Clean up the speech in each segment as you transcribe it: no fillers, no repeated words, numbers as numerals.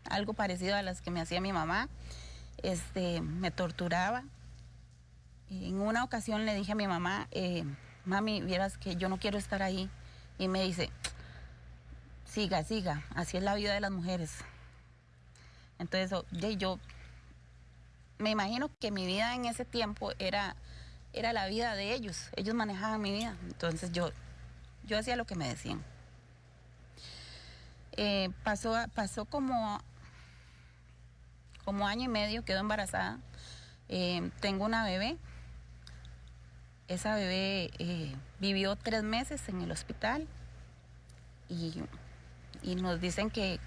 algo parecido a las que me hacía mi mamá. Me torturaba. En una ocasión le dije a mi mamá, mami, vieras que yo no quiero estar ahí. Y me dice, siga, así es la vida de las mujeres. Entonces yo me imagino que mi vida en ese tiempo era la vida de ellos manejaban mi vida, entonces yo hacía lo que me decían. Pasó como año y medio, quedo embarazada, tengo una bebé. Esa bebé vivió 3 meses en el hospital y nos dicen que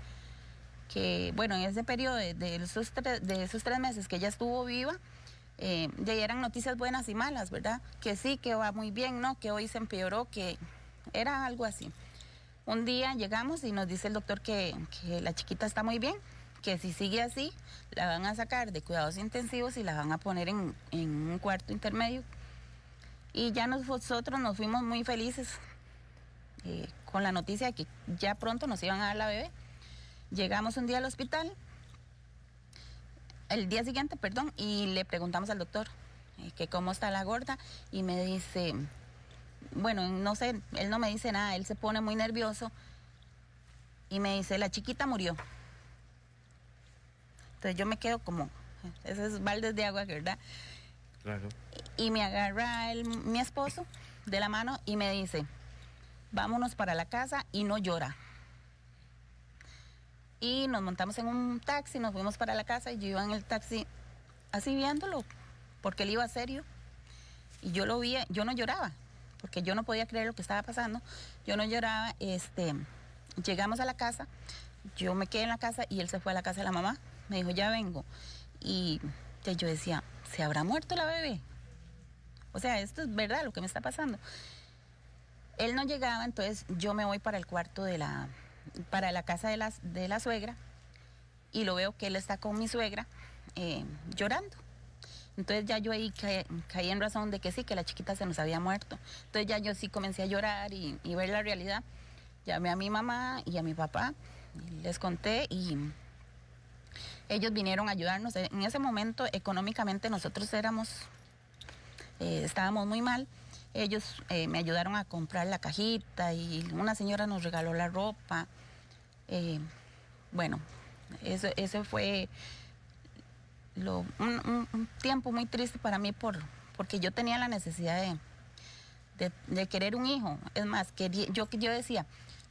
bueno, en ese periodo de esos 3 meses que ella estuvo viva, ya eran noticias buenas y malas, ¿verdad? Que sí, que va muy bien, ¿no? Que hoy se empeoró, que era algo así. Un día llegamos y nos dice el doctor que la chiquita está muy bien, que si sigue así, la van a sacar de cuidados intensivos y la van a poner en un cuarto intermedio. Y ya nosotros nos fuimos muy felices con la noticia de que ya pronto nos iban a dar la bebé. Llegamos un día al hospital, el día siguiente, perdón, y le preguntamos al doctor que cómo está la gorda y me dice, bueno, no sé, él no me dice nada, él se pone muy nervioso y me dice, la chiquita murió. Entonces yo me quedo como, esos baldes de agua, ¿verdad? Claro. Y me agarra mi esposo de la mano y me dice, vámonos para la casa y no llora. Y nos montamos en un taxi, nos fuimos para la casa y yo iba en el taxi así viéndolo, porque él iba serio. Y yo lo vi, yo no lloraba, porque yo no podía creer lo que estaba pasando. Yo no lloraba, llegamos a la casa, yo me quedé en la casa y él se fue a la casa de la mamá. Me dijo, ya vengo. Y yo decía, ¿se habrá muerto la bebé? O sea, esto es verdad lo que me está pasando. Él no llegaba, entonces yo me voy para el cuarto para la casa de la suegra y lo veo que él está con mi suegra llorando. Entonces ya yo ahí caí en razón de que sí, que la chiquita se nos había muerto. Entonces ya yo sí comencé a llorar y ver la realidad. Llamé a mi mamá y a mi papá, y les conté y ellos vinieron a ayudarnos. En ese momento económicamente nosotros estábamos muy mal. Ellos me ayudaron a comprar la cajita y una señora nos regaló la ropa. Bueno, eso fue un tiempo muy triste para mí porque yo tenía la necesidad de querer un hijo. Es más, yo decía,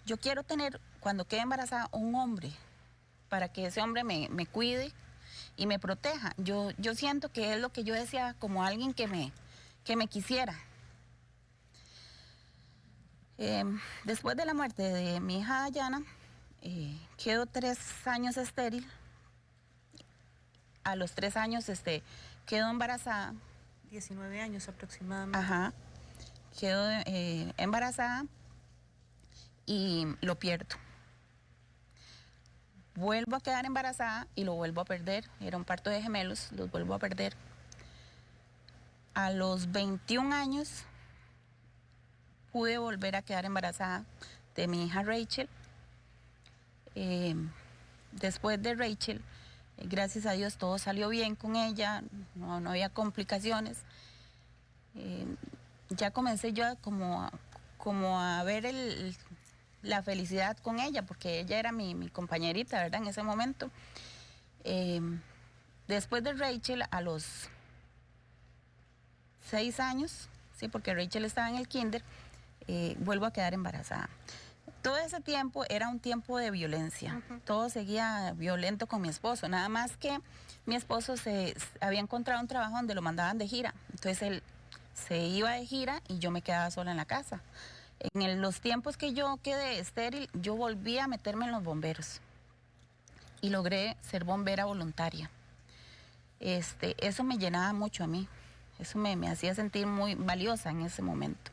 yo quiero tener, cuando quede embarazada, un hombre, para que ese hombre me cuide y me proteja. Yo siento que es lo que yo decía, como alguien que me quisiera. Después de la muerte de mi hija Dayana, quedo 3 años estéril. A los 3 años quedo embarazada. 19 años aproximadamente. Ajá. Quedo embarazada y lo pierdo. Vuelvo a quedar embarazada y lo vuelvo a perder. Era un parto de gemelos, los vuelvo a perder. A los 21 años pude volver a quedar embarazada de mi hija Rachel. Después de Rachel, gracias a Dios todo salió bien con ella, no había complicaciones. Ya comencé yo como a ver la felicidad con ella, porque ella era mi compañerita, ¿verdad? En ese momento. Después de Rachel, a los 6 años, sí, porque Rachel estaba en el kinder, vuelvo a quedar embarazada. Todo ese tiempo era un tiempo de violencia. Uh-huh. Todo seguía violento con mi esposo. Nada más que mi esposo se había encontrado un trabajo donde lo mandaban de gira. Entonces él se iba de gira y yo me quedaba sola en la casa. En los tiempos que yo quedé estéril, yo volví a meterme en los bomberos. Y logré ser bombera voluntaria. Eso me llenaba mucho a mí. Eso me hacía sentir muy valiosa en ese momento.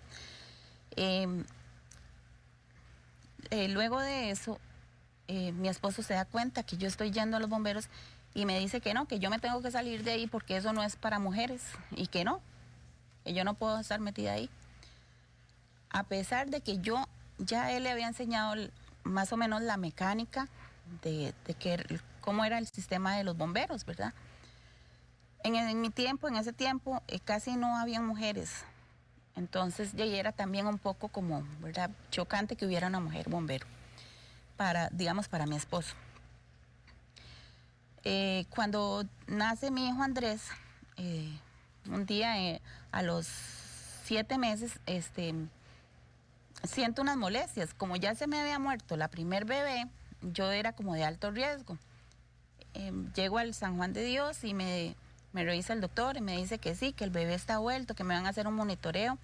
Luego de eso, mi esposo se da cuenta que yo estoy yendo a los bomberos y me dice que no, que yo me tengo que salir de ahí porque eso no es para mujeres y que yo no puedo estar metida ahí. A pesar de que ya él le había enseñado más o menos la mecánica de cómo era el sistema de los bomberos, ¿verdad? En mi tiempo, en ese tiempo, casi no había mujeres. Entonces ya era también un poco como, ¿verdad?, chocante que hubiera una mujer bombero para, digamos, para mi esposo. Cuando nace mi hijo Andrés, un día a los 7 meses, siento unas molestias. Como ya se me había muerto la primer bebé, yo era como de alto riesgo. Llego al San Juan de Dios y me revisa el doctor y me dice que sí, que el bebé está vuelto, que me van a hacer un monitoreo,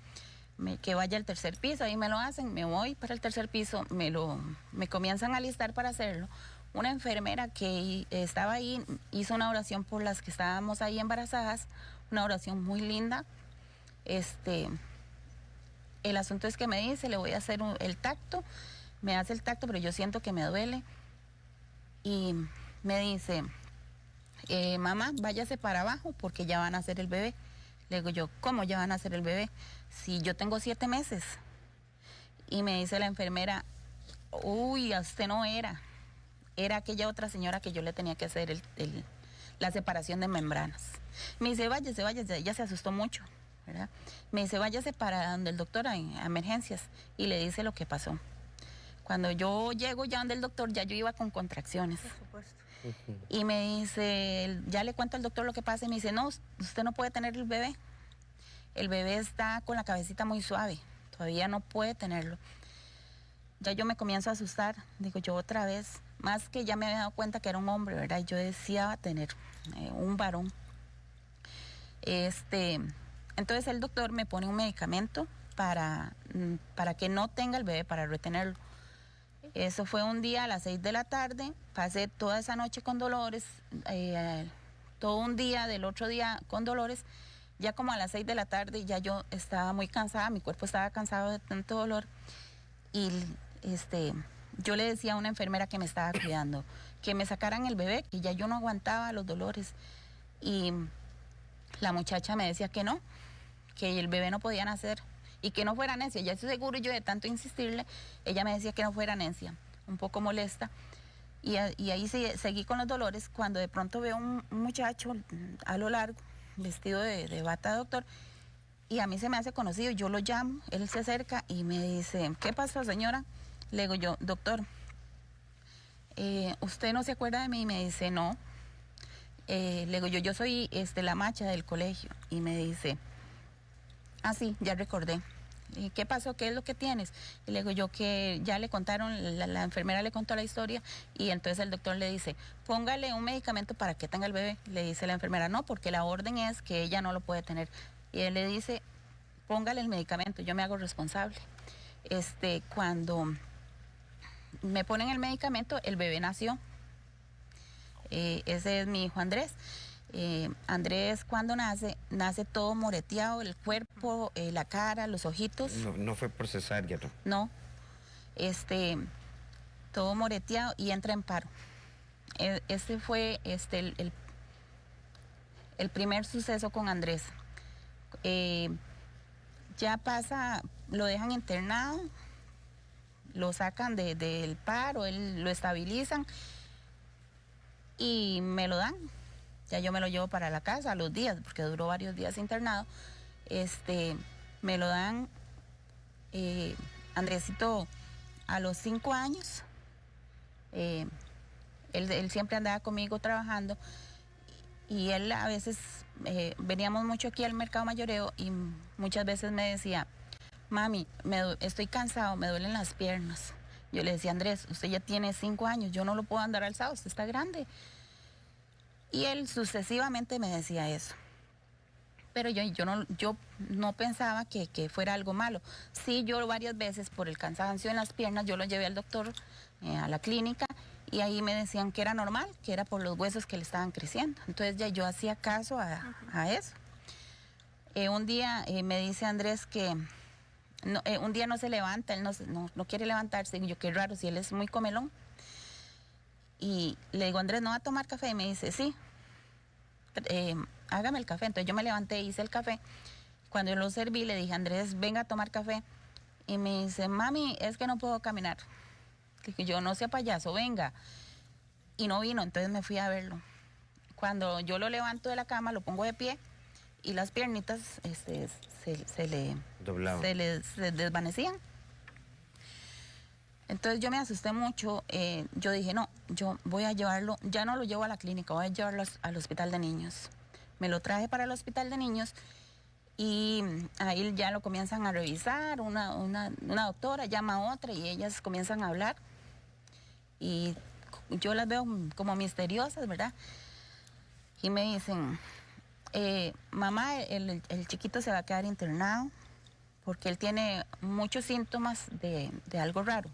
que vaya al tercer piso. Ahí me lo hacen, me voy para el tercer piso, me comienzan a alistar para hacerlo. Una enfermera que estaba ahí hizo una oración por las que estábamos ahí embarazadas, una oración muy linda. El asunto es que me dice, le voy a hacer el tacto, me hace el tacto, pero yo siento que me duele. Y me dice, mamá, váyase para abajo porque ya van a hacer el bebé. Le digo yo, ¿cómo ya van a hacer el bebé? Si yo tengo 7 meses. Y me dice la enfermera, uy, a usted no era. Era aquella otra señora que yo le tenía que hacer la separación de membranas. Me dice, váyase, váyase. Ella se asustó mucho, ¿verdad? Me dice, váyase para donde el doctor a emergencias. Y le dice lo que pasó. Cuando yo llego ya donde el doctor, ya yo iba con contracciones. Por supuesto. Y me dice, ya le cuento al doctor lo que pasa. Y me dice, no, usted no puede tener el bebé. El bebé está con la cabecita muy suave. Todavía no puede tenerlo. Ya yo me comienzo a asustar. Digo, yo otra vez, más que ya me había dado cuenta que era un hombre, ¿verdad? Yo deseaba tener un varón. Entonces el doctor me pone un medicamento para que no tenga el bebé, para retenerlo. Eso fue un día a las 6 de la tarde. Pasé toda esa noche con dolores, todo un día del otro día con dolores. Ya como a las 6 de la tarde ya yo estaba muy cansada, mi cuerpo estaba cansado de tanto dolor. Y yo le decía a una enfermera que me estaba cuidando que me sacaran el bebé, que ya yo no aguantaba los dolores. Y la muchacha me decía que no, que el bebé no podía nacer y que no fuera necia. Ya estoy seguro yo de tanto insistirle, ella me decía que no fuera necia, un poco molesta. Y ahí seguí con los dolores cuando de pronto veo un muchacho a lo largo, vestido de bata de doctor, y a mí se me hace conocido. Yo lo llamo, él se acerca y me dice, ¿qué pasó, señora? Le digo yo, doctor, ¿usted no se acuerda de mí? Y me dice, no. Le digo yo soy la macha del colegio. Y me dice, ah, sí, ya recordé. ¿Y qué pasó? ¿Qué es lo que tienes? Y le digo yo que ya le contaron, la enfermera le contó la historia y entonces el doctor le dice, póngale un medicamento para que tenga el bebé. Le dice la enfermera, no, porque la orden es que ella no lo puede tener. Y él le dice, póngale el medicamento, yo me hago responsable. Cuando me ponen el medicamento, el bebé nació. Ese es mi hijo Andrés. Andrés cuando nace todo moreteado, el cuerpo, la cara, los ojitos. No fue por cesárea, ¿no? No, todo moreteado y entra en paro. Ese fue el primer suceso con Andrés. Ya pasa, lo dejan internado, lo sacan del paro, lo estabilizan y me lo dan. Ya yo me lo llevo para la casa a los días, porque duró varios días internado. Me lo dan, Andresito, a los 5 años. Él siempre andaba conmigo trabajando y él a veces, veníamos mucho aquí al mercado mayoreo y muchas veces me decía, mami, estoy cansado, me duelen las piernas. Yo le decía, Andrés, usted ya tiene 5 años, yo no lo puedo andar alzado, usted está grande. Y él sucesivamente me decía eso. Pero yo no pensaba que fuera algo malo. Sí, yo varias veces por el cansancio en las piernas, yo lo llevé al doctor, a la clínica, y ahí me decían que era normal, que era por los huesos que le estaban creciendo. Entonces ya yo hacía caso a eso. Un día me dice Andrés que un día no se levanta, él no quiere levantarse. Y yo, qué raro, si él es muy comelón. Y le digo, Andrés, ¿no va a tomar café? Y me dice, sí, hágame el café. Entonces yo me levanté, hice el café. Cuando yo lo serví, le dije, Andrés, venga a tomar café. Y me dice, mami, es que no puedo caminar. Dije yo, no sea payaso, venga. y no vino, entonces me fui a verlo. Cuando yo lo levanto de la cama, lo pongo de pie y las piernitas Doblado. se desvanecían. Entonces yo me asusté mucho, yo dije, no, yo voy a llevarlo, ya no lo llevo a la clínica, voy a llevarlo al hospital de niños. Me lo traje para el hospital de niños y ahí ya lo comienzan a revisar, una doctora llama a otra y ellas comienzan a hablar y yo las veo como misteriosas, ¿verdad? Y me dicen, mamá, el chiquito se va a quedar internado porque él tiene muchos síntomas de algo raro.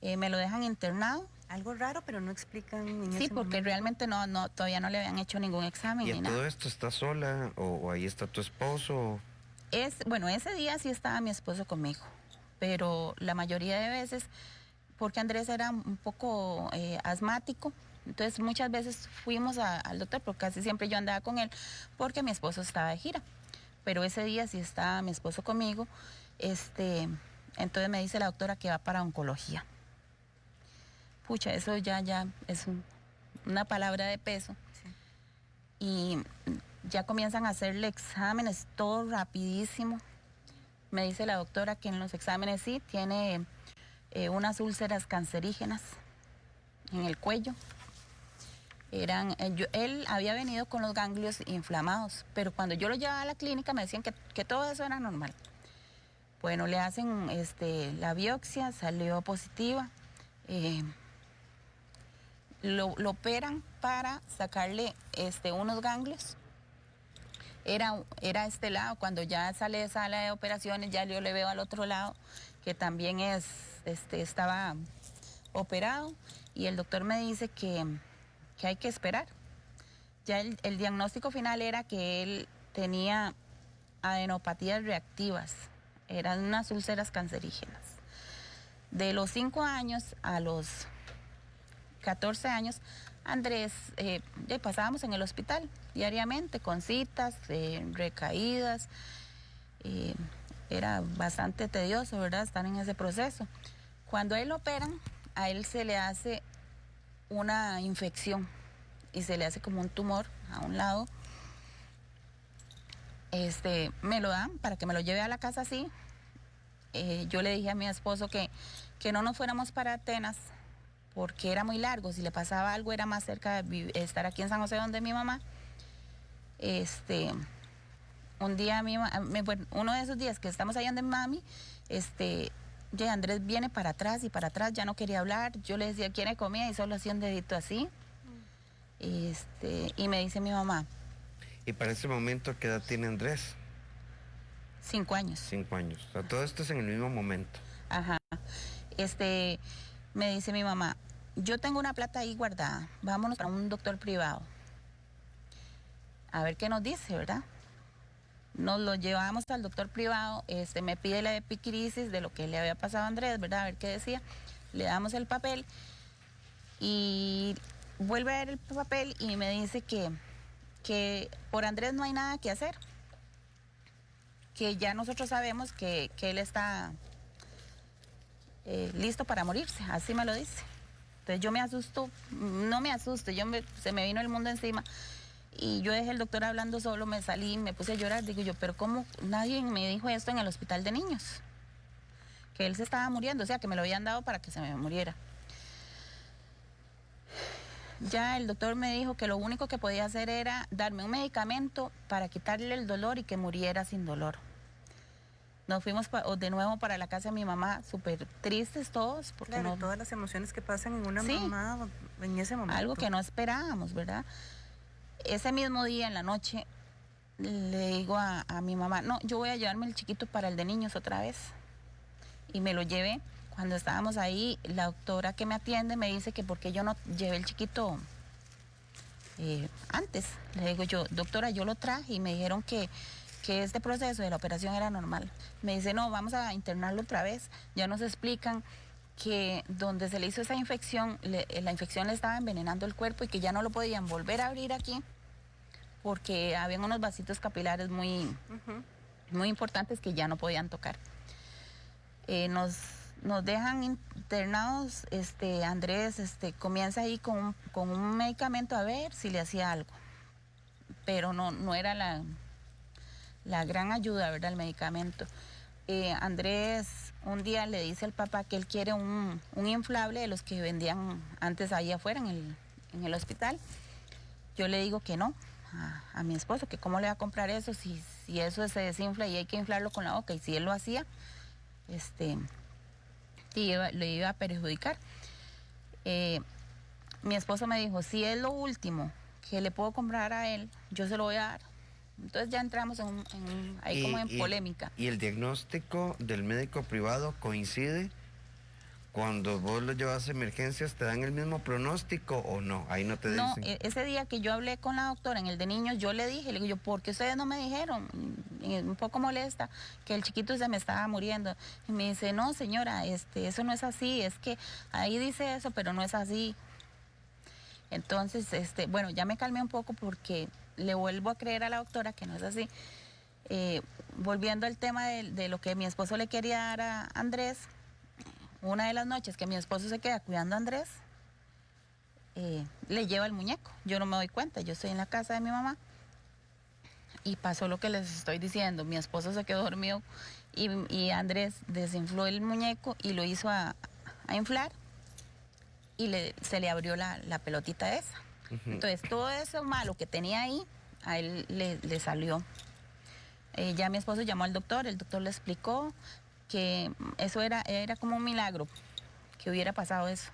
Me lo dejan internado. Algo raro, pero no explican en Sí, ese porque momento. realmente todavía no le habían hecho ningún examen ¿Y ni a nada. todo esto estás sola o ahí está tu esposo? Bueno, ese día sí estaba mi esposo conmigo, pero la mayoría de veces, porque Andrés era un poco asmático, entonces muchas veces fuimos al doctor, pero casi siempre yo andaba con él, porque mi esposo estaba de gira. Pero ese día sí estaba mi esposo conmigo, entonces me dice la doctora que va para oncología. Pucha, eso ya es una palabra de peso. Sí. Y ya comienzan a hacerle exámenes, todo rapidísimo. Me dice la doctora que en los exámenes sí tiene unas úlceras cancerígenas en el cuello. Él había venido con los ganglios inflamados, pero cuando yo lo llevaba a la clínica me decían que todo eso era normal. Bueno, le hacen la biopsia, salió positiva. Lo operan para sacarle unos ganglios. Era este lado, cuando ya sale de sala de operaciones, ya yo le veo al otro lado, que también estaba operado, y el doctor me dice que hay que esperar. Ya el diagnóstico final era que él tenía adenopatías reactivas, eran unas úlceras cancerígenas. De los 5 años a los 14 años, Andrés, pasábamos en el hospital diariamente con citas, recaídas. Era bastante tedioso, ¿verdad?, estar en ese proceso. Cuando a él lo operan, a él se le hace una infección y se le hace como un tumor a un lado. Me lo dan para que me lo lleve a la casa así. Yo le dije a mi esposo que no nos fuéramos para Atenas, porque era muy largo, si le pasaba algo era más cerca de estar aquí en San José donde mi mamá. Un día uno de esos días que estamos ahí donde mi mami, ya Andrés viene para atrás y para atrás, ya no quería hablar. Yo le decía, ¿quiere comida? Y solo hacía un dedito así. Y me dice mi mamá. ¿Y para ese momento qué edad tiene Andrés? 5 años. 5 años. O sea, todo esto es en el mismo momento. Ajá. Me dice mi mamá, yo tengo una plata ahí guardada, vámonos para un doctor privado. A ver qué nos dice, ¿verdad? Nos lo llevamos al doctor privado, me pide la epicrisis de lo que le había pasado a Andrés, ¿verdad? A ver qué decía. Le damos el papel y vuelve a ver el papel y me dice que por Andrés no hay nada que hacer. Que ya nosotros sabemos que él está listo para morirse, así me lo dice. Entonces yo me asusto, no me asusto, se me vino el mundo encima. Y yo dejé el doctor hablando solo, me salí, me puse a llorar. Digo yo, pero ¿cómo nadie me dijo esto en el hospital de niños? Que él se estaba muriendo, o sea, que me lo habían dado para que se me muriera. Ya el doctor me dijo que lo único que podía hacer era darme un medicamento para quitarle el dolor y que muriera sin dolor. Nos fuimos de nuevo para la casa de mi mamá, súper tristes todos. Porque claro, todas las emociones que pasan en una mamá en ese momento. Algo que no esperábamos, ¿verdad? Ese mismo día, en la noche, le digo a mi mamá, no, yo voy a llevarme el chiquito para el de niños otra vez. Y me lo llevé. Cuando estábamos ahí, la doctora que me atiende me dice que por qué yo no llevé el chiquito antes. Le digo yo, doctora, yo lo traje y me dijeron que este proceso de la operación era normal. Me dice, no, vamos a internarlo otra vez. Ya nos explican que donde se le hizo esa infección, la infección le estaba envenenando el cuerpo y que ya no lo podían volver a abrir aquí porque habían unos vasitos capilares muy importantes que ya no podían tocar. Nos nos dejan internados, Andrés comienza ahí con un medicamento a ver si le hacía algo, pero no era la gran ayuda, ¿verdad? El medicamento. Andrés un día le dice al papá que él quiere un inflable de los que vendían antes ahí afuera en el hospital. Yo le digo que no a mi esposo, que cómo le va a comprar eso si eso se desinfla y hay que inflarlo con la boca, y si él lo hacía, le iba a perjudicar. Mi esposo me dijo, si es lo último que le puedo comprar a él, yo se lo voy a dar. Entonces ya entramos ahí como en polémica. ¿Y el diagnóstico del médico privado coincide? Cuando vos lo llevas a emergencias, ¿te dan el mismo pronóstico o no? Ahí no te dicen. No, ese día que yo hablé con la doctora en el de niños, yo le dije, ¿por qué ustedes no me dijeron? Y un poco molesta, que el chiquito se me estaba muriendo. Y me dice, no señora, eso no es así, es que ahí dice eso, pero no es así. Entonces, bueno, ya me calmé un poco porque le vuelvo a creer a la doctora que no es así. Volviendo al tema de lo que mi esposo le quería dar a Andrés, una de las noches que mi esposo se queda cuidando a Andrés, le lleva el muñeco. Yo no me doy cuenta, yo estoy en la casa de mi mamá y pasó lo que les estoy diciendo. Mi esposo se quedó dormido y Andrés desinfló el muñeco y lo hizo a inflar y se le abrió la pelotita esa. Entonces todo eso malo que tenía ahí, a él le salió. Ya mi esposo llamó al doctor, el doctor le explicó que eso era como un milagro que hubiera pasado eso,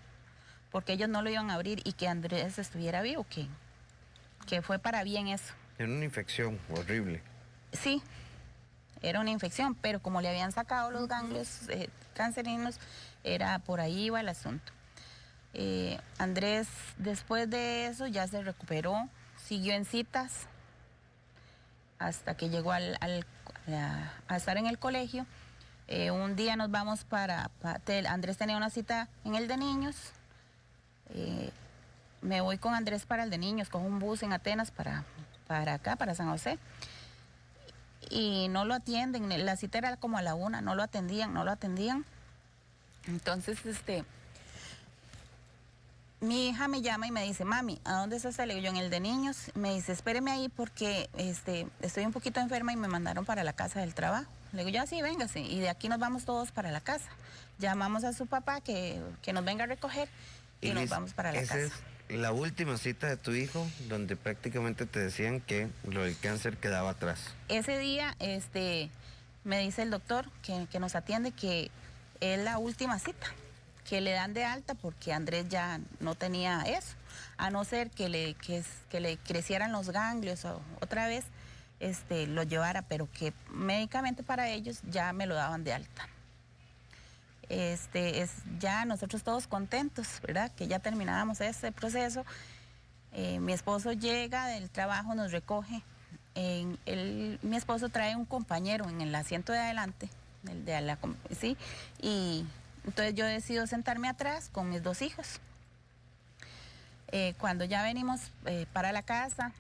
porque ellos no lo iban a abrir y que Andrés estuviera vivo, que fue para bien eso. Era una infección horrible. Sí, era una infección, pero como le habían sacado los ganglios cancerinos, por ahí iba el asunto. Andrés después de eso ya se recuperó, siguió en citas hasta que llegó a estar en el colegio. Un día nos vamos Andrés tenía una cita en el de niños, me voy con Andrés para el de niños, cojo un bus en Atenas para acá, para San José, y no lo atienden, la cita era como a la 1, no lo atendían, entonces mi hija me llama y me dice, mami, ¿a dónde está usted? Le digo yo, en el de niños. Me dice, espéreme ahí porque estoy un poquito enferma y me mandaron para la casa del trabajo. Le digo, ya sí, véngase. Y de aquí nos vamos todos para la casa. Llamamos a su papá que nos venga a recoger y nos vamos para la casa. Esa es la última cita de tu hijo, donde prácticamente te decían que lo del cáncer quedaba atrás. Ese día me dice el doctor que nos atiende que es la última cita, que le dan de alta porque Andrés ya no tenía eso, a no ser que le crecieran los ganglios otra vez, lo llevara, pero que médicamente para ellos ya me lo daban de alta. Ya nosotros todos contentos, ¿verdad? Que ya terminábamos ese proceso. Mi esposo llega del trabajo, nos recoge. Mi esposo trae un compañero en el asiento de adelante, ¿sí? Y entonces yo decido sentarme atrás con mis 2 hijos. Cuando ya venimos para la casa,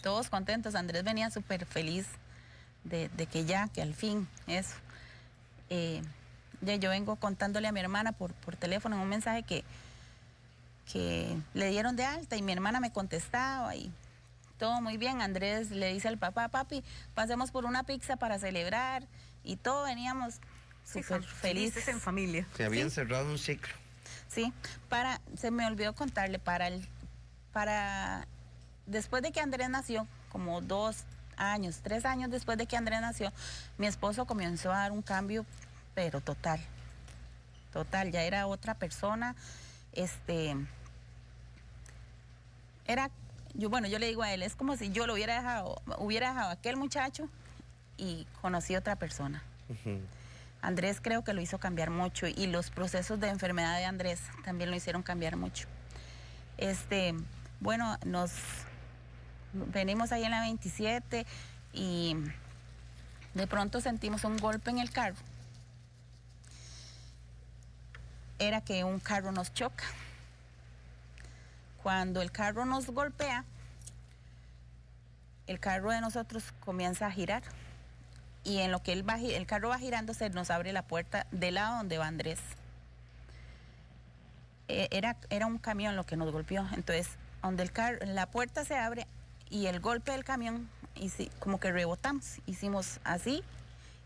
todos contentos, Andrés venía súper feliz de que al fin eso. Yo vengo contándole a mi hermana por teléfono en un mensaje que le dieron de alta y mi hermana me contestaba y todo muy bien. Andrés le dice al papá, papi, pasemos por una pizza para celebrar y todos veníamos súper felices en familia. Se habían cerrado un ciclo. Sí, se me olvidó contarle, después de que Andrés nació, como 2 años, 3 años después de que Andrés nació, mi esposo comenzó a dar un cambio, pero total, ya era otra persona, yo le digo a él, es como si yo lo hubiera dejado a aquel muchacho y conocí a otra persona. Andrés creo que lo hizo cambiar mucho y los procesos de enfermedad de Andrés también lo hicieron cambiar mucho. Bueno, nos venimos ahí en la 27 y de pronto sentimos un golpe en el carro. Era que un carro nos choca. Cuando el carro nos golpea, el carro de nosotros comienza a girar y en lo que el carro va girando se nos abre la puerta del lado donde va Andrés. Era un camión lo que nos golpeó, entonces donde la puerta se abre y el golpe del camión, y sí, como que rebotamos, hicimos así,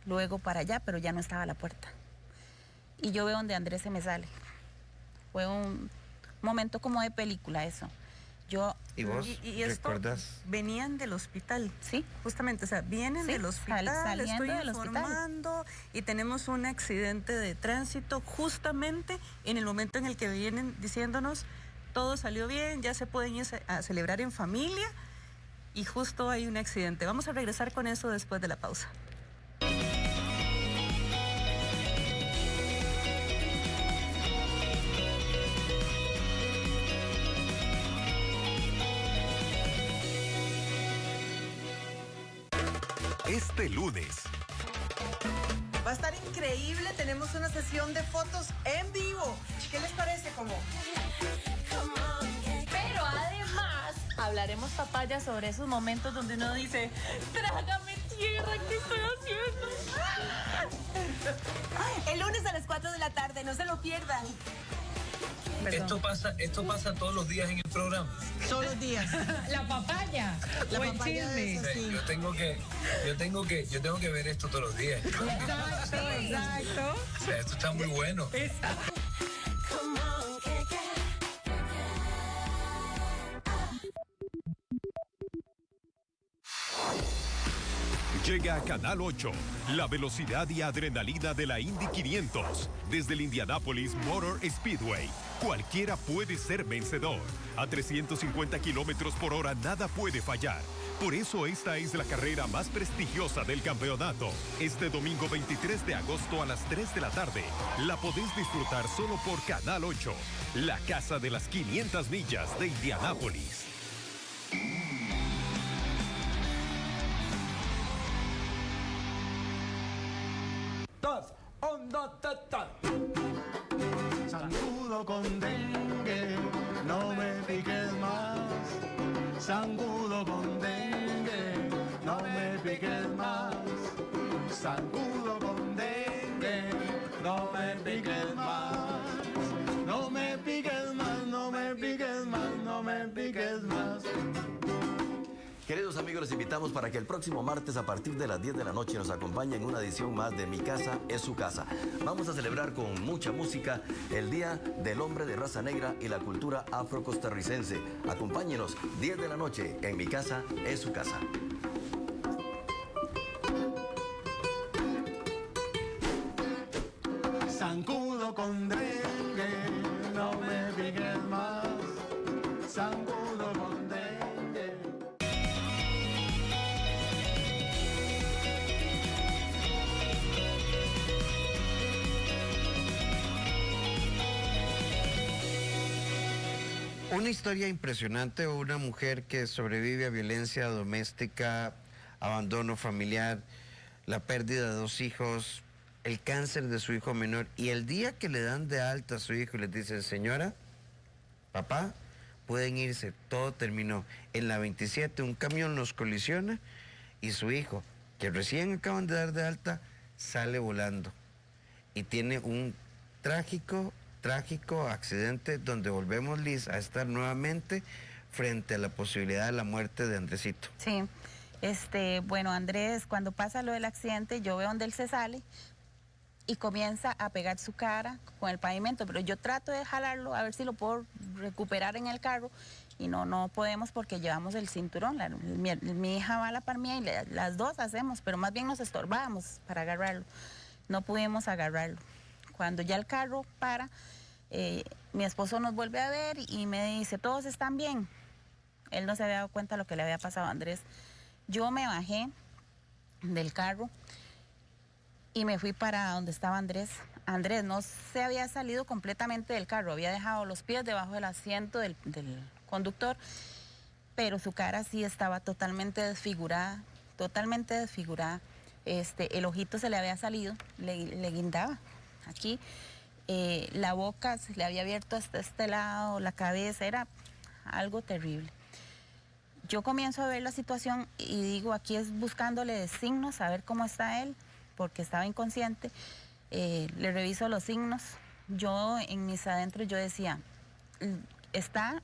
luego para allá, pero ya no estaba la puerta. Y yo veo donde Andrés se me sale. Fue un momento como de película eso. ¿Y vos y esto recuerdas? venían del hospital. Sí. Justamente, o sea, vienen Sí, del hospital, saliendo estoy del hospital. informando y tenemos un accidente de tránsito justamente en el momento en el que vienen diciéndonos todo salió bien, ya se pueden ir a celebrar en familia y justo hay un accidente. Vamos a regresar con eso después de la pausa. Este lunes, Va a estar increíble, tenemos una sesión de fotos en vivo. ¿Qué les parece? Pero además hablaremos, papaya, sobre esos momentos donde uno dice, trágame tierra, ¿qué estoy haciendo? El lunes a las 4 de la tarde, no se lo pierdan. Esto pasa todos los días en el programa. Todos los días. La papaya. La o el papaya de chisme. eso, sí. Yo tengo que ver esto todos los días. Exacto. O sea, esto está muy bueno. llega a Canal 8, la velocidad y adrenalina de la Indy 500. Desde el Indianapolis Motor Speedway, cualquiera puede ser vencedor. A 350 kilómetros por hora nada puede fallar. Por eso esta es la carrera más prestigiosa del campeonato. Este domingo 23 de agosto a las 3 de la tarde, la podés disfrutar solo por Canal 8, la casa de las 500 millas de Indianápolis. Zancudo con dengue, no me piques más. Zancudo con dengue, no me piques más. Zancudo con dengue, no me piques más. No me piques más, no me piques más, no me piques más. Queridos amigos, les invitamos para que el próximo martes a partir de las 10 de la noche nos acompañen en una edición más de Mi Casa es Su Casa. Vamos a celebrar con mucha música el Día del Hombre de Raza Negra y la cultura afrocostarricense. Acompáñenos 10 de la noche en Mi Casa es Su Casa. Zancudo con dengue, no me piques más. Zancudo con dengue. Una historia impresionante, una mujer que sobrevive a violencia doméstica, abandono familiar, la pérdida de 2 hijos, el cáncer de su hijo menor, y el día que le dan de alta a su hijo y le dicen, señora, papá, pueden irse, todo terminó. En la 27 un camión los colisiona y su hijo, que recién acaban de dar de alta, sale volando y tiene un trágico accidente donde volvemos, Liz, a estar nuevamente frente a la posibilidad de la muerte de Andresito. Sí, bueno, Andrés, cuando pasa lo del accidente, yo veo donde él se sale y comienza a pegar su cara con el pavimento, pero yo trato de jalarlo a ver si lo puedo recuperar en el carro y no podemos porque llevamos el cinturón. Mi hija va a la par mía y las dos hacemos, pero más bien nos estorbábamos para agarrarlo. No pudimos agarrarlo. Cuando ya el carro para, mi esposo nos vuelve a ver y me dice, ¿todos están bien? Él no se había dado cuenta de lo que le había pasado a Andrés. Yo me bajé del carro y me fui para donde estaba Andrés. Andrés no se había salido completamente del carro, había dejado los pies debajo del asiento del conductor, pero su cara sí estaba totalmente desfigurada, totalmente desfigurada. El ojito se le había salido, le guindaba aquí, la boca se le había abierto hasta este lado, la cabeza, era algo terrible. Yo comienzo a ver la situación y digo, aquí es buscándole signos, a ver cómo está él, porque estaba inconsciente. Le reviso los signos. Yo en mis adentros yo decía, está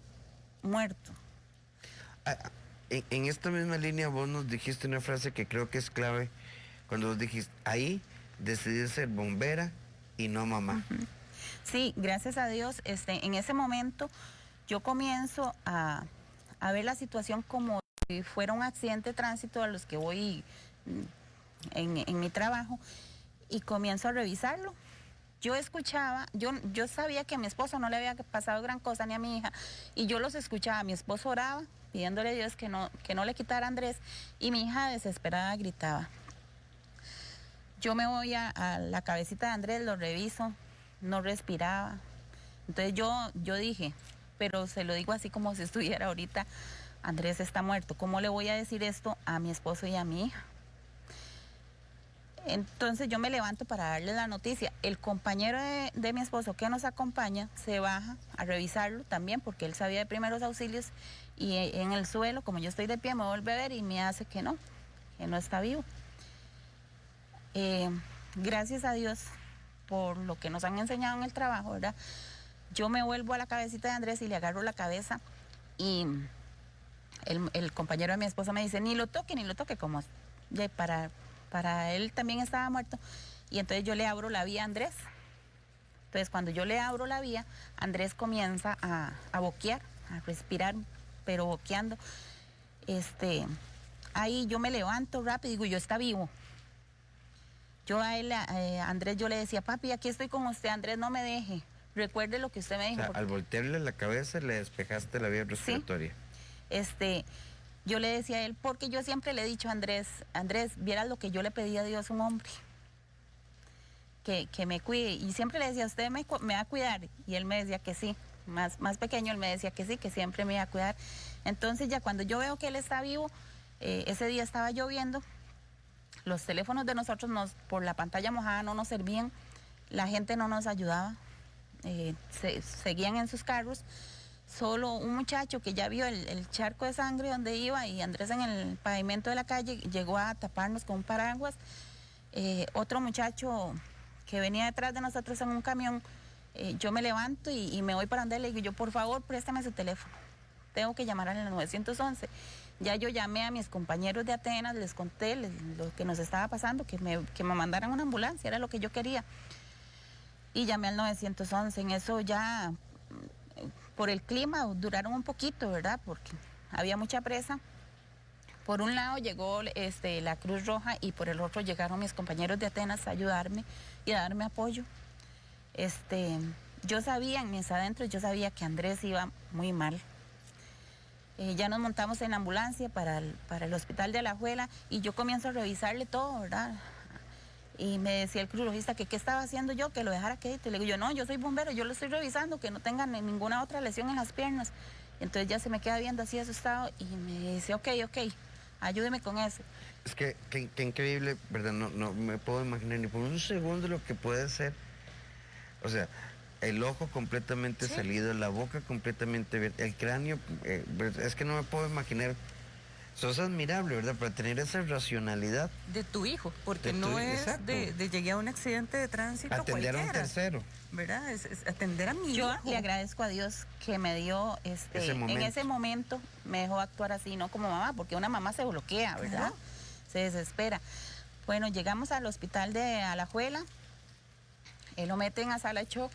muerto. En esta misma línea vos nos dijiste una frase que creo que es clave, cuando vos dijiste, ahí decidí ser bombera y no mamá. Sí, gracias a Dios, en ese momento yo comienzo a ver la situación como si fuera un accidente de tránsito a los que voy en mi trabajo y comienzo a revisarlo. Yo escuchaba, yo sabía que a mi esposo no le había pasado gran cosa ni a mi hija y yo los escuchaba. Mi esposo oraba pidiéndole a Dios que no le quitara a Andrés y mi hija desesperada gritaba. Yo me voy a la cabecita de Andrés, lo reviso, no respiraba. Entonces yo dije, pero se lo digo así como si estuviera ahorita, Andrés está muerto. ¿Cómo le voy a decir esto a mi esposo y a mi hija? Entonces yo me levanto para darle la noticia. El compañero de mi esposo que nos acompaña se baja a revisarlo también porque él sabía de primeros auxilios y en el suelo, como yo estoy de pie, me vuelve a ver y me hace que no está vivo. Gracias a Dios por lo que nos han enseñado en el trabajo, ¿verdad? Yo me vuelvo a la cabecita de Andrés y le agarro la cabeza y el compañero de mi esposo me dice, ni lo toque, como ya para él también estaba muerto. Y entonces yo le abro la vía a Andrés. Entonces cuando yo le abro la vía, Andrés comienza a boquear, a respirar, pero boqueando. Ahí yo me levanto rápido y digo, yo está vivo. Yo a él, Andrés, yo le decía, papi, aquí estoy con usted, Andrés, no me deje. Recuerde lo que usted me dijo. O sea, al voltearle la cabeza le despejaste la vía respiratoria. Sí. Yo le decía a él, porque yo siempre le he dicho a Andrés, vieras lo que yo le pedí a Dios, un hombre, que me cuide. Y siempre le decía, usted me va a cuidar. Y él me decía que sí, más pequeño, él me decía que sí, que siempre me iba a cuidar. Entonces ya cuando yo veo que él está vivo, ese día estaba lloviendo, los teléfonos de nosotros por la pantalla mojada no nos servían, la gente no nos ayudaba, seguían en sus carros. Solo un muchacho que ya vio el charco de sangre donde iba y Andrés en el pavimento de la calle llegó a taparnos con un paraguas. Otro muchacho que venía detrás de nosotros en un camión, yo me levanto y me voy para donde le digo, yo por favor préstame su teléfono, tengo que llamar al 911. Ya yo llamé a mis compañeros de Atenas, les conté lo que nos estaba pasando, que me mandaran una ambulancia, era lo que yo quería. Y llamé al 911, en eso ya... Por el clima duraron un poquito, ¿verdad? Porque había mucha presa. Por un lado llegó la Cruz Roja y por el otro llegaron mis compañeros de Atenas a ayudarme y a darme apoyo. Yo sabía en mis adentros, yo sabía que Andrés iba muy mal. Ya nos montamos en la ambulancia para el hospital de Alajuela y yo comienzo a revisarle todo, ¿verdad? Y me decía el cruzrojista que qué estaba haciendo yo, que lo dejara quieto. Y le digo yo, no, yo soy bombero, yo lo estoy revisando, que no tenga ninguna otra lesión en las piernas. Entonces ya se me queda viendo así asustado y me dice, ok, ayúdeme con eso. Es que increíble, ¿verdad? No me puedo imaginar ni por un segundo lo que puede ser. O sea, el ojo completamente salido, la boca completamente abierta, el cráneo, es que no me puedo imaginar. Eso es admirable, ¿verdad? Para tener esa racionalidad. De tu hijo, porque no es de llegué a un accidente de tránsito atender cualquiera. A un tercero. ¿Verdad? Es atender a mi hijo. Yo le agradezco a Dios que me dio, en ese momento me dejó actuar así, no como mamá, porque una mamá se bloquea, ¿verdad? Claro. Se desespera. Bueno, llegamos al hospital de Alajuela, lo meten a sala de shock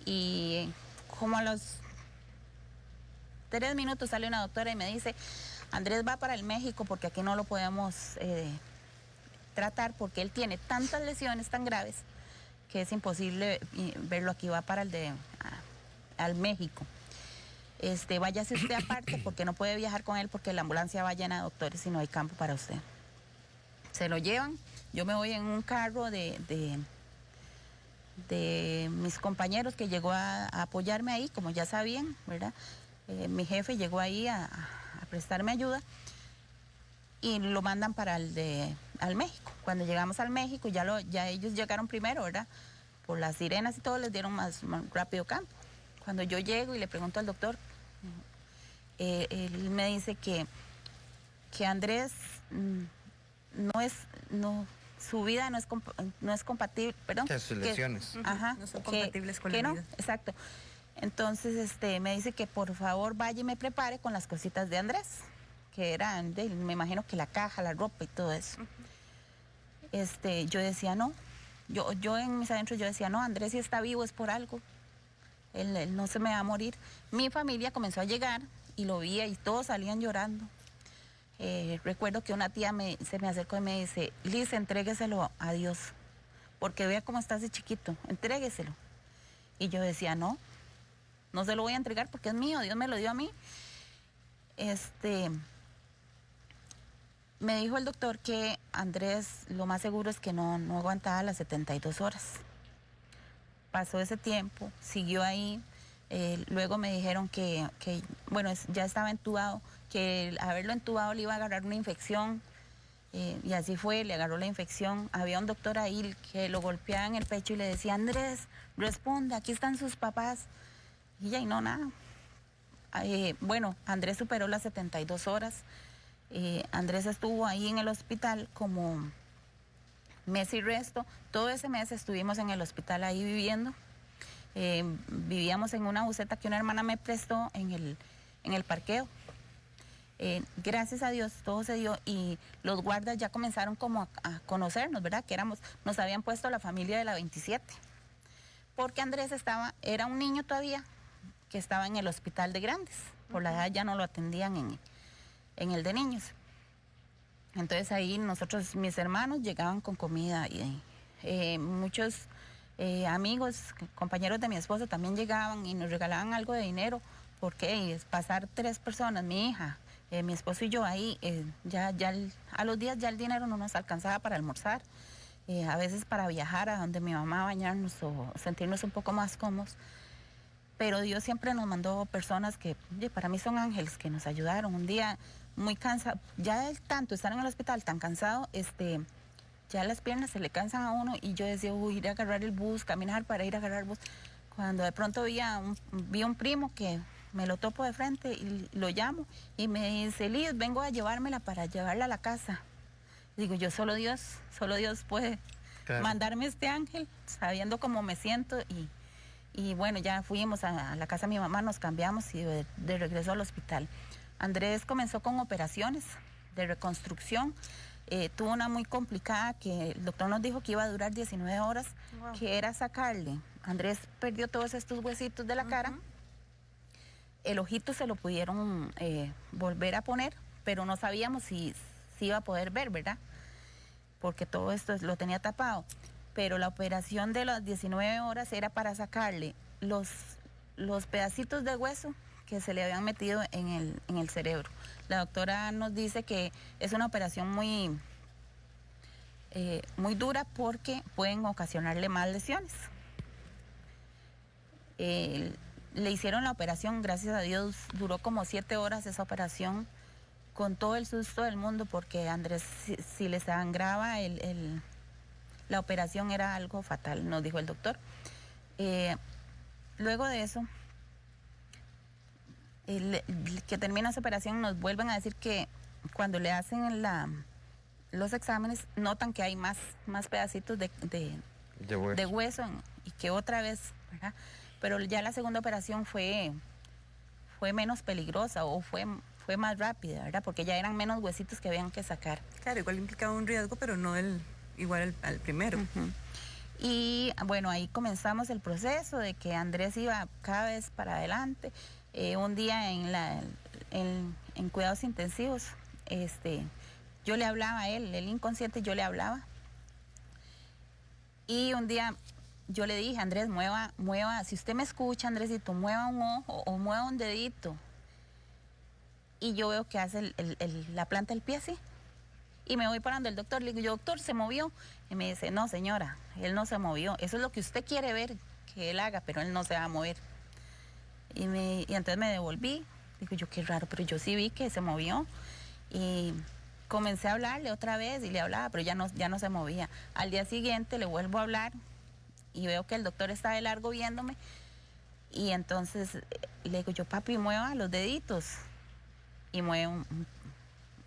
y como a los 3 minutos sale una doctora y me dice, Andrés va para el México porque aquí no lo podemos tratar porque él tiene tantas lesiones tan graves que es imposible verlo aquí, va para al México. Váyase usted aparte porque no puede viajar con él porque la ambulancia va llena de doctores y no hay campo para usted. Se lo llevan, yo me voy en un carro de mis compañeros que llegó a apoyarme ahí, como ya sabían, ¿verdad? Mi jefe llegó ahí a prestarme ayuda y lo mandan para al México. Cuando llegamos al México ya ellos llegaron primero, ¿verdad? Por las sirenas y todo les dieron más rápido campo. Cuando yo llego y le pregunto al doctor, él me dice que que Andrés su vida no es compatible, perdón. Que sus lesiones. Ajá. No son compatibles con que la no, vida. exacto. Entonces, me dice que por favor vaya y me prepare con las cositas de Andrés, que eran, me imagino que la caja, la ropa y todo eso. Yo decía no. Yo en mis adentros yo decía, no, Andrés si está vivo es por algo. Él no se me va a morir. Mi familia comenzó a llegar y lo veía y todos salían llorando. Recuerdo que una tía se me acercó y me dice, Liz, entrégueselo a Dios, porque vea cómo está ese chiquito, entrégueselo. Y yo decía, no se lo voy a entregar porque es mío, Dios me lo dio a mí. Me dijo el doctor que Andrés lo más seguro es que no aguantaba las 72 horas. Pasó ese tiempo, siguió ahí. Luego me dijeron que ya estaba entubado, que al haberlo entubado le iba a agarrar una infección. Y así fue, le agarró la infección. Había un doctor ahí que lo golpeaba en el pecho y le decía, Andrés, responda, aquí están sus papás. Y ya, y no, nada. Andrés superó las 72 horas. Andrés estuvo ahí en el hospital como mes y resto. Todo ese mes estuvimos en el hospital ahí viviendo. Vivíamos en una buseta que una hermana me prestó en el parqueo. Gracias a Dios todo se dio y los guardas ya comenzaron como a conocernos, ¿verdad? Que nos habían puesto la familia de la 27. Porque Andrés era un niño todavía que estaba en el hospital de grandes. Por la edad ya no lo atendían en el de niños. Entonces ahí mis hermanos llegaban con comida y muchos amigos, compañeros de mi esposo también llegaban y nos regalaban algo de dinero porque pasar 3 personas, mi hija, mi esposo y yo ahí, a los días ya el dinero no nos alcanzaba para almorzar, a veces para viajar a donde mi mamá, bañarnos o sentirnos un poco más cómodos. Pero Dios siempre nos mandó personas que para mí son ángeles que nos ayudaron. Un día muy cansado, ya de tanto estar en el hospital tan cansado, ya las piernas se le cansan a uno y yo decía, ir a agarrar el bus, caminar para ir a agarrar el bus. Cuando de pronto vi un primo que me lo topo de frente y lo llamo y me dice, Liz, vengo a llevármela para llevarla a la casa. Digo, yo solo Dios puede mandarme este ángel, sabiendo cómo me siento y bueno, ya fuimos a la casa de mi mamá, nos cambiamos y de regreso al hospital. Andrés comenzó con operaciones de reconstrucción. Tuvo una muy complicada que el doctor nos dijo que iba a durar 19 horas, que era sacarle. Andrés perdió todos estos huesitos de la cara. El ojito se lo pudieron volver a poner, pero no sabíamos si iba a poder ver, ¿verdad? Porque todo esto lo tenía tapado. Pero la operación de las 19 horas era para sacarle los pedacitos de hueso que se le habían metido en el cerebro. La doctora nos dice que es una operación muy dura porque pueden ocasionarle más lesiones. Le hicieron la operación, gracias a Dios, duró como 7 horas esa operación, con todo el susto del mundo, porque Andrés, si le sangraba la operación era algo fatal, nos dijo el doctor. Luego de eso, que termina esa operación, nos vuelven a decir que cuando le hacen los exámenes, notan que hay más pedacitos de hueso y que otra vez, ¿verdad? Pero ya la segunda operación fue menos peligrosa o fue más rápida, ¿verdad? Porque ya eran menos huesitos que habían que sacar. Claro, igual implicaba un riesgo, pero no igual al primero. Y bueno, ahí comenzamos el proceso de que Andrés iba cada vez para adelante. Un día en cuidados intensivos, yo le hablaba a él, el inconsciente, yo le hablaba. Y un día yo le dije, Andrés, mueva, si usted me escucha, Andresito, mueva un ojo o mueva un dedito. Y yo veo que hace la planta del pie así. Y me voy parando el doctor, le digo, doctor, ¿se movió? Y me dice, no, señora, él no se movió. Eso es lo que usted quiere ver que él haga, pero él no se va a mover. Y entonces me devolví. Digo yo, qué raro, pero yo sí vi que se movió. Y comencé a hablarle otra vez y le hablaba, pero ya no se movía. Al día siguiente le vuelvo a hablar y veo que el doctor está de largo viéndome. Y entonces le digo yo, papi, mueva los deditos. Y mueve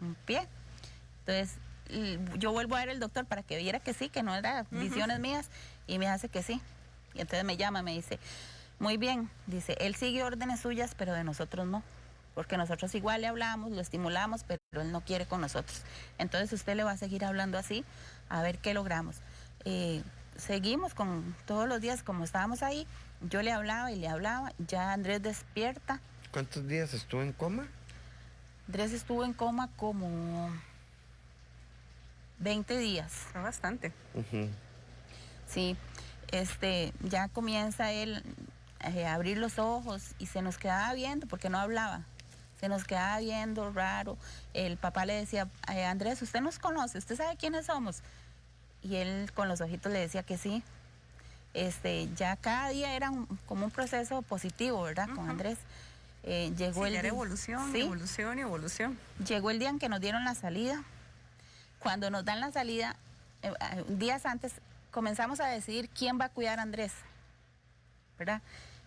un pie. Entonces, yo vuelvo a ver al doctor para que viera que sí, que no era visiones mías, y me hace que sí. Y entonces me llama, me dice, muy bien, dice, él sigue órdenes suyas, pero de nosotros no. Porque nosotros igual le hablamos, lo estimulamos, pero él no quiere con nosotros. Entonces usted le va a seguir hablando así, a ver qué logramos. Seguimos con todos los días como estábamos ahí, yo le hablaba y le hablaba, ya Andrés despierta. ¿Cuántos días estuvo en coma? Andrés estuvo en coma como 20 días. Fue bastante. Sí, ya comienza él a abrir los ojos y se nos quedaba viendo porque no hablaba. Se nos quedaba viendo raro. El papá le decía, Andrés, ¿usted nos conoce? ¿Usted sabe quiénes somos? Y él con los ojitos le decía que sí. Ya cada día era como un proceso positivo, ¿verdad? Con Andrés. Llegó sí, era evolución, ¿sí? Evolución y evolución. Llegó el día en que nos dieron la salida. Cuando nos dan la salida, días antes, comenzamos a decidir quién va a cuidar a Andrés, ¿verdad?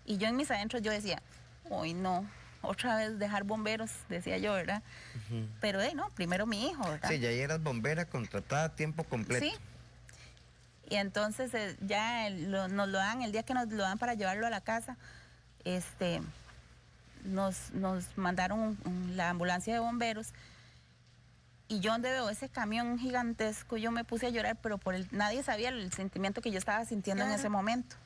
Y yo en mis adentros yo decía, hoy no, otra vez dejar bomberos, decía yo, ¿verdad? Pero no, primero mi hijo, ¿verdad? Sí, ya eras bombera contratada a tiempo completo. Sí. Y entonces ya nos lo dan, el día que nos lo dan para llevarlo a la casa, nos mandaron la ambulancia de bomberos. Y yo donde veo ese camión gigantesco, yo me puse a llorar, pero nadie sabía el sentimiento que yo estaba sintiendo en ese momento.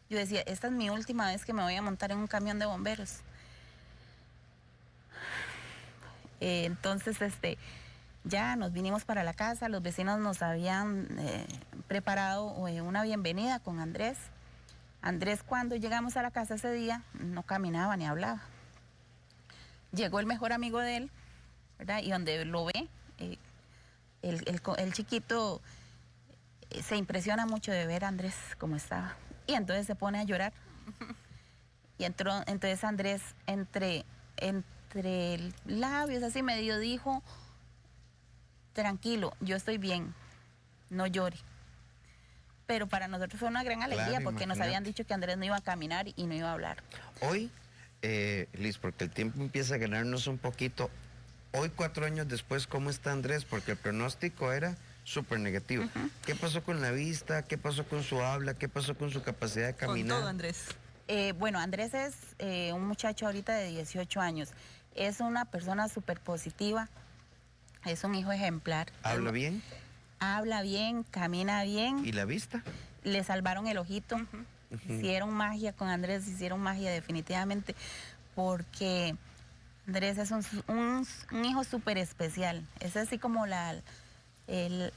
Yo decía, esta es mi última vez que me voy a montar en un camión de bomberos. Entonces, ya nos vinimos para la casa, los vecinos nos habían preparado una bienvenida con Andrés. Andrés, cuando llegamos a la casa ese día, no caminaba ni hablaba. Llegó el mejor amigo de él, ¿verdad? Y donde lo ve, el chiquito se impresiona mucho de ver a Andrés como estaba. Y entonces se pone a llorar. Y entonces Andrés, entre labios así medio dijo, tranquilo, yo estoy bien, no llore. Pero para nosotros fue una gran alegría, claro, porque nos habían dicho que Andrés no iba a caminar y no iba a hablar. Hoy, Liz, porque el tiempo empieza a ganarnos un poquito, hoy 4 años después, ¿cómo está Andrés? Porque el pronóstico era súper negativo. ¿Qué pasó con la vista? ¿Qué pasó con su habla? ¿Qué pasó con su capacidad de caminar? Con todo, Andrés. Bueno, Andrés es un muchacho ahorita de 18 años. Es una persona súper positiva. Es un hijo ejemplar. ¿Habla bien? Habla bien, camina bien. ¿Y la vista? Le salvaron el ojito. Hicieron magia con Andrés, hicieron magia definitivamente, porque Andrés es un hijo súper especial. Es así como el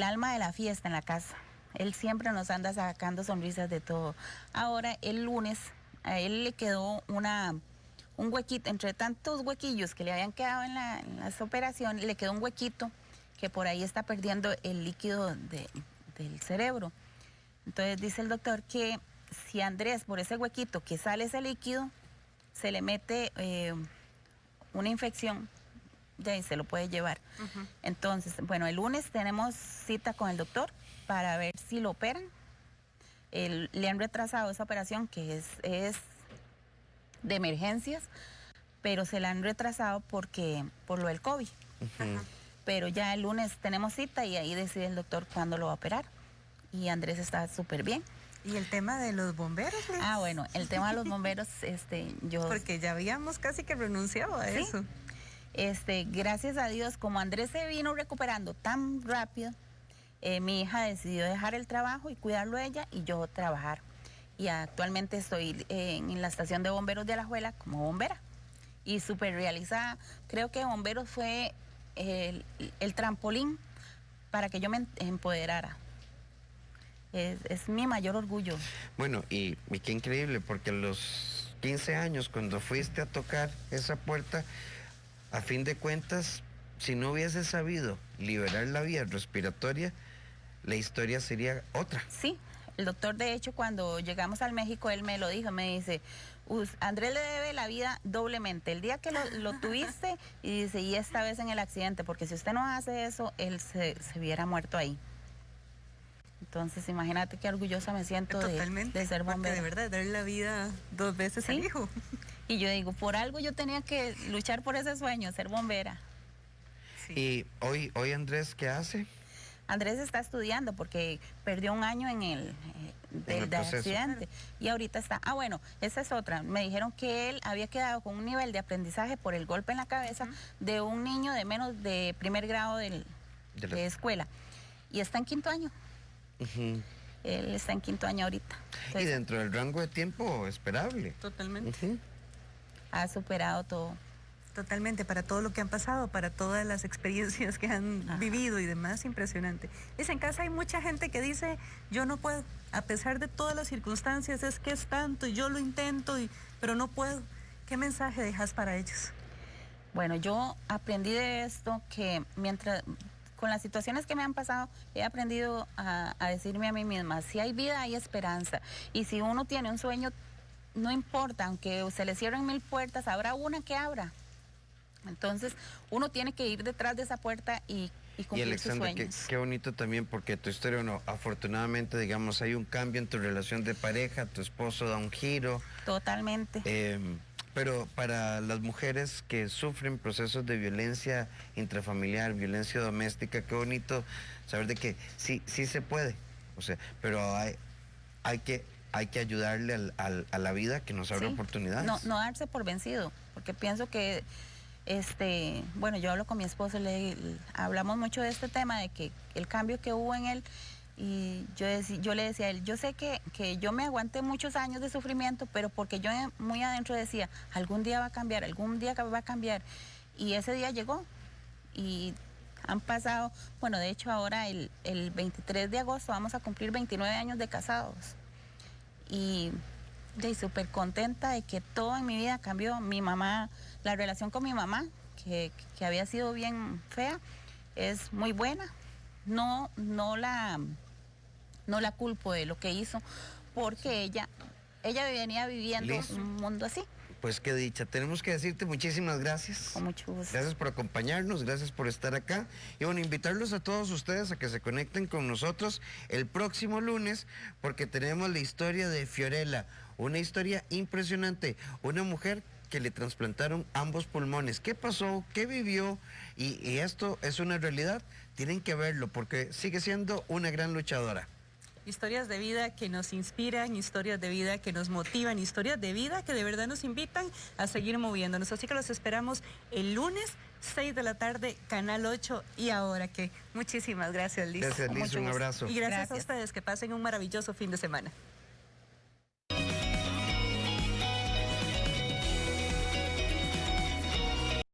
alma de la fiesta en la casa. Él siempre nos anda sacando sonrisas de todo. Ahora, el lunes, a él le quedó un huequito, entre tantos huequillos que le habían quedado en las operaciones, le quedó un huequito que por ahí está perdiendo el líquido del cerebro. Entonces dice el doctor que si Andrés, por ese huequito que sale ese líquido, se le mete una infección, ya se lo puede llevar. Entonces, bueno, el lunes tenemos cita con el doctor para ver si lo operan. Le han retrasado esa operación que es de emergencias, pero se la han retrasado por lo del COVID. Pero ya el lunes tenemos cita y ahí decide el doctor cuándo lo va a operar. Y Andrés está súper bien. ¿Y el tema de los bomberos, Liz? Ah, bueno, el tema de los bomberos, yo... Porque ya habíamos casi que renunciado a eso. Gracias a Dios, como Andrés se vino recuperando tan rápido, mi hija decidió dejar el trabajo y cuidarlo a ella y yo trabajar. Y actualmente estoy en la estación de bomberos de Alajuela como bombera. Y súper realizada. Creo que bomberos fue el trampolín para que yo me empoderara. Es mi mayor orgullo. Bueno, y qué increíble, porque a los 15 años, cuando fuiste a tocar esa puerta, a fin de cuentas, si no hubieses sabido liberar la vía respiratoria, la historia sería otra. Sí, el doctor, de hecho, cuando llegamos al México, él me lo dijo, me dice, Andrés le debe la vida doblemente. El día que lo tuviste, y dice, y esta vez en el accidente, porque si usted no hace eso, él se hubiera muerto ahí. Entonces, imagínate qué orgullosa me siento de ser bombera. De verdad, darle la vida 2 veces al hijo. Y yo digo, por algo yo tenía que luchar por ese sueño, ser bombera. ¿Y hoy Andrés qué hace? Andrés está estudiando porque perdió un año en el del proceso. accidente y ahorita está. Ah, bueno, esa es otra. Me dijeron que él había quedado con un nivel de aprendizaje por el golpe en la cabeza de un niño de menos de primer grado de escuela y está en 5º año. Él está en 5º año ahorita. Entonces, Y dentro del rango de tiempo esperable. Totalmente. ha superado todo. Totalmente, para todo lo que han pasado, para todas las experiencias que han vivido y demás, impresionante. En casa hay mucha gente que dice, yo no puedo, a pesar de todas las circunstancias, es que es tanto, y yo lo intento, pero no puedo. ¿Qué mensaje dejas para ellos? Bueno, yo aprendí de esto que con las situaciones que me han pasado, he aprendido a decirme a mí misma, si hay vida, hay esperanza. Y si uno tiene un sueño, no importa, aunque se le cierren 1000 puertas, habrá una que abra. Entonces, uno tiene que ir detrás de esa puerta y cumplir sus sueños. Qué bonito también, porque tu historia, afortunadamente, digamos, hay un cambio en tu relación de pareja, tu esposo da un giro. Totalmente. Pero para las mujeres que sufren procesos de violencia intrafamiliar, violencia doméstica, qué bonito saber de que sí se puede. O sea, pero hay que ayudarle a la vida que nos abre oportunidades. No darse por vencido, porque pienso que bueno, yo hablo con mi esposo, hablamos mucho de este tema, de que el cambio que hubo en él, y yo le decía a él, yo sé que yo me aguanté muchos años de sufrimiento, pero porque yo muy adentro decía, algún día va a cambiar, algún día va a cambiar, y ese día llegó, y han pasado, bueno, de hecho ahora el 23 de agosto vamos a cumplir 29 años de casados, y súper contenta de que todo en mi vida cambió. Mi mamá, la relación con mi mamá, que había sido bien fea, es muy buena. No la culpo de lo que hizo, porque ella venía viviendo un mundo así. Pues qué dicha. Tenemos que decirte muchísimas gracias. Con mucho gusto. Gracias por acompañarnos, gracias por estar acá. Y bueno, invitarlos a todos ustedes a que se conecten con nosotros el próximo lunes, porque tenemos la historia de Fiorella, una historia impresionante, una mujer que le trasplantaron ambos pulmones. ¿Qué pasó? ¿Qué vivió? Y esto es una realidad. Tienen que verlo porque sigue siendo una gran luchadora. Historias de vida que nos inspiran, historias de vida que nos motivan, historias de vida que de verdad nos invitan a seguir moviéndonos. Así que los esperamos el lunes, 6 de la tarde, Canal 8 y Ahora Que. Muchísimas gracias, Liz. Gracias, Liz. Un abrazo. Y gracias a ustedes. Que pasen un maravilloso fin de semana.